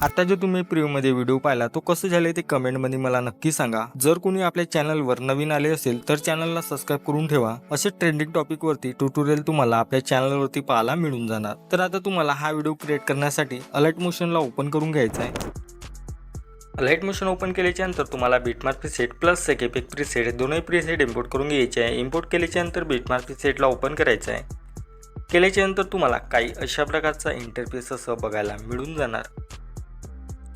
आता जो तुम्ही प्रिव्ह्यूमध्ये व्हिडिओ पाहिला तो कसं झाले ते कमेंटमध्ये मला नक्की सांगा। जर कोणी आपल्या चॅनलवर नवीन आले असेल तर चॅनलला सबस्क्राइब करून ठेवा। असे ट्रेंडिंग टॉपिक वरती ट्युटोरियल तुम्हाला आपल्या चॅनलवरती पाहायला मिळून जाणार। तर आता तुम्हाला हा व्हिडिओ क्रिएट करण्यासाठी अलाइट मोशनला ओपन करून घ्यायचा आहे। अलाइट मोशन ओपन केल्याच्या नंतर तुम्हाला बिटमार्क प्रीसेट प्लस सेकेपिक प्रीसेट दोन्ही प्रीसेट इंपोर्ट करून घ्यायचे आहे। इंपोर्ट केल्याच्या नंतर बिटमार्क प्रीसेटला ओपन करायचं आहे। केल्याच्या नंतर तुम्हाला काही अशा प्रकारचा इंटरफेस असं बघायला मिळून जाणार।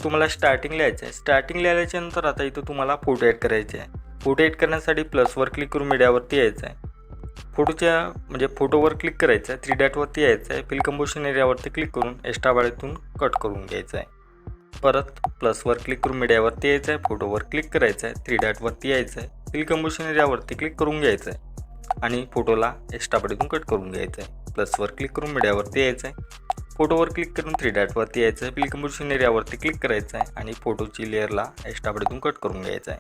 तुम्हाला स्टार्टिंग लिहायचं आहे। स्टार्टिंग लिहिल्याच्या नंतर आता इथं तुम्हाला फोटो ॲड करायचे आहे। फोटो ॲड करण्यासाठी प्लसवर क्लिक करून मीडियावरती यायचं आहे। फोटोवर क्लिक करायचं आहे। 3 डॉटवरती यायचं आहे। फिल कंपोजिशन एरियावरती क्लिक करून एक्स्ट्रा बाळीतून कट करून घ्यायचं आहे। परत प्लसवर क्लिक करून मीडियावरती यायचं आहे। फोटोवर क्लिक करायचं आहे। 3 डॉटवरती यायचं आहे। फिल कंपोजिशन एरियावरती क्लिक करून घ्यायचं आहे आणि फोटोला एक्स्ट्रा बाळीतून कट करून घ्यायचं आहे। प्लसवर क्लिक करून मीडियावरती यायचं आहे। फोटोवर क्लिक करून 3 डॉटवरती यायचं आहे। फिल कंपोजिशन एरियावरती क्लिक करायचं आहे आणि फोटोची लेअरला एक्स्ट्रा बाळीतून कट करून घ्यायचं आहे।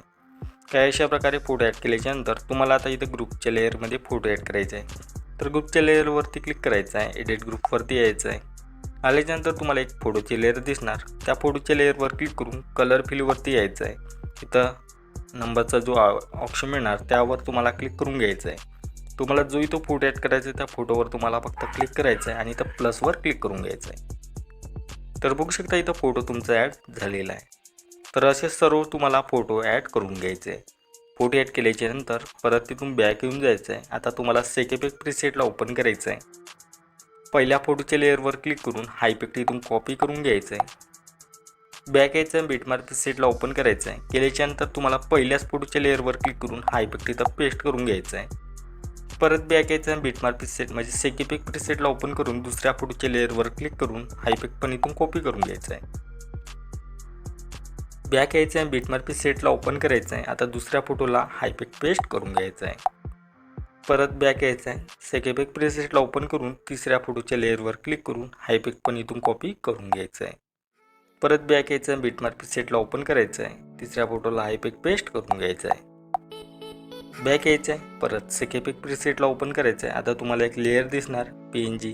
काही अशा प्रकारे फोटो ॲड केल्याच्यानंतर तुम्हाला आता इथं ग्रुपच्या लेअरमध्ये फोटो ॲड करायचा आहे। तर ग्रुपच्या लेअरवरती क्लिक करायचं आहे। एडिट ग्रुपवरती यायचं आहे। आल्याच्यानंतर तुम्हाला एक फोटोची लेअर दिसणार। त्या फोटोच्या लेअरवर क्लिक करून कलर फिलवरती यायचं आहे। इथं नंबरचा जो ऑप्शन मिळणार त्यावर तुम्हाला क्लिक करून घ्यायचं आहे। तुम्हाला जो इथं फोटो ॲड करायचा आहे त्या फोटोवर तुम्हाला फक्त क्लिक करायचं आहे आणि इथं प्लसवर क्लिक करून घ्यायचं आहे। तर बघू शकता इथं फोटो तुमचा ॲड झालेला आहे। तर असे सर्व तुम्हाला फोटो ॲड करून घ्यायचे आहे। फोटो ॲड केल्याच्या नंतर परत तिथून बॅक येऊन जायचं आहे। आता तुम्हाला सेकेपिक प्रीसेटला ओपन करायचं आहे। पहिल्या फोटोच्या लेअरवर क्लिक करून हायपिक इथून कॉपी करून घ्यायचं आहे। बॅक यायचं आहे। बिटमार्क प्रीसेटला ओपन करायचं आहे। केल्याच्यानंतर तुम्हाला पहिल्याच फोटोच्या लेअरवर क्लिक करून हायपिक इथं पेस्ट करून घ्यायचं आहे। परत बॅक यायचं आहे। बिटमार्क प्रीसेट म्हणजे सेकेपिक प्रीसेटला ओपन करून दुसऱ्या फोटोच्या लेअरवर क्लिक करून हायपिक पण इथून कॉपी करून घ्यायचं आहे। बॅक यायचं आहे। बिटमार्क प्रीसेटला ओपन करायचं आहे। आता दुसऱ्या फोटोला हायपिक पेस्ट करून घ्यायचं आहे। परत बॅक यायचं आहे। सेकेपिक प्रीसेटला ओपन करून तिसऱ्या फोटोच्या लेअरवर क्लिक करून हायपिक पण इथून कॉपी करून घ्यायचं आहे। परत बॅक यायचं आहे। बिटमार्क प्रीसेटला ओपन करायचं आहे। तिसऱ्या फोटोला हायपिक पेस्ट करून घ्यायचं आहे। बॅक यायचं आहे। परत सेकेपिक प्रीसेटला ओपन करायचं आहे। आता तुम्हाला एक लेअर दिसणार PNG,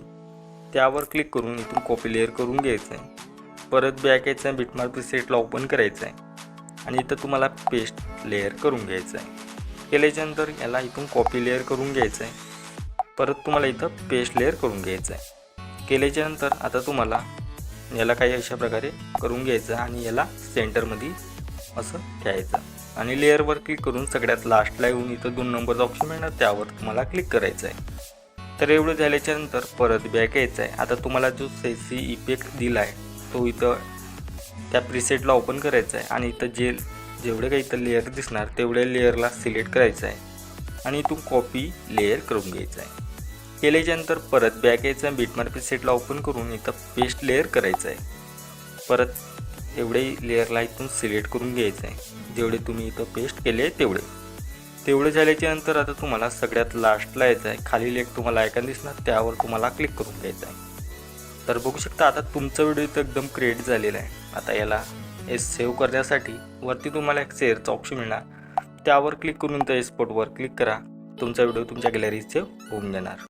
त्यावर क्लिक करून इथून कॉपी लेअर करून घ्यायचं आहे। परत बॅक यायचं आहे। बिटमार्क प्रीसेटला ओपन करायचं आहे आणि इथं तुम्हाला पेस्ट लेअर करून घ्यायचं आहे। केल्याच्यानंतर याला इथून कॉपी लेअर करून घ्यायचं आहे। परत तुम्हाला इथं पेस्ट लेअर करून घ्यायचं आहे। केल्याच्यानंतर आता तुम्हाला याला काही अशा प्रकारे करून घ्यायचं आणि याला सेंटरमध्ये असं घ्यायचं आणि लेअरवर क्लिक करून सगळ्यात लास्टला येऊन इथं 2 नंबरचा ऑप्शन मिळणार त्यावर तुम्हाला क्लिक करायचं आहे। तर एवढं झाल्याच्यानंतर परत बॅक यायचं आहे। आता तुम्हाला जो सेसी इफेक्ट दिला आहे तो इथं त्या प्रीसेटला ओपन करायचा आहे आणि इथं जेवढे काही इथं लेअर दिसणार तेवढ्या लेअरला सिलेक्ट करायचं आहे आणि इथून कॉपी लेअर करून घ्यायचं आहे। केल्याच्यानंतर परत बॅक यायचं आहे। बिटमार्क प्रीसेटला ओपन करून इथं पेस्ट लेअर करायचं आहे। परत एवढे लेअरला इथून सिलेक्ट करून घ्यायचं आहे। जेवढे तुम्ही इथं पेस्ट केले तेवढे झाल्याच्यानंतर आता तुम्हाला सगळ्यात लास्टला यायचं आहे। खाली एक तुम्हाला आयकॉन दिसणार त्यावर तुम्हाला क्लिक करून घ्यायचं आहे। तर बघू शकता आता तुमचा व्हिडिओ इथं एकदम क्रिएट झालेला आहे। आता याला सेव्ह करण्यासाठी वरती तुम्हाला एक शेअरचा ऑप्शन मिळणार त्यावर क्लिक करून त्या एक्सपोर्टवर क्लिक करा। तुमचा व्हिडिओ तुमच्या गॅलरीत सेव्ह होऊन जाणार।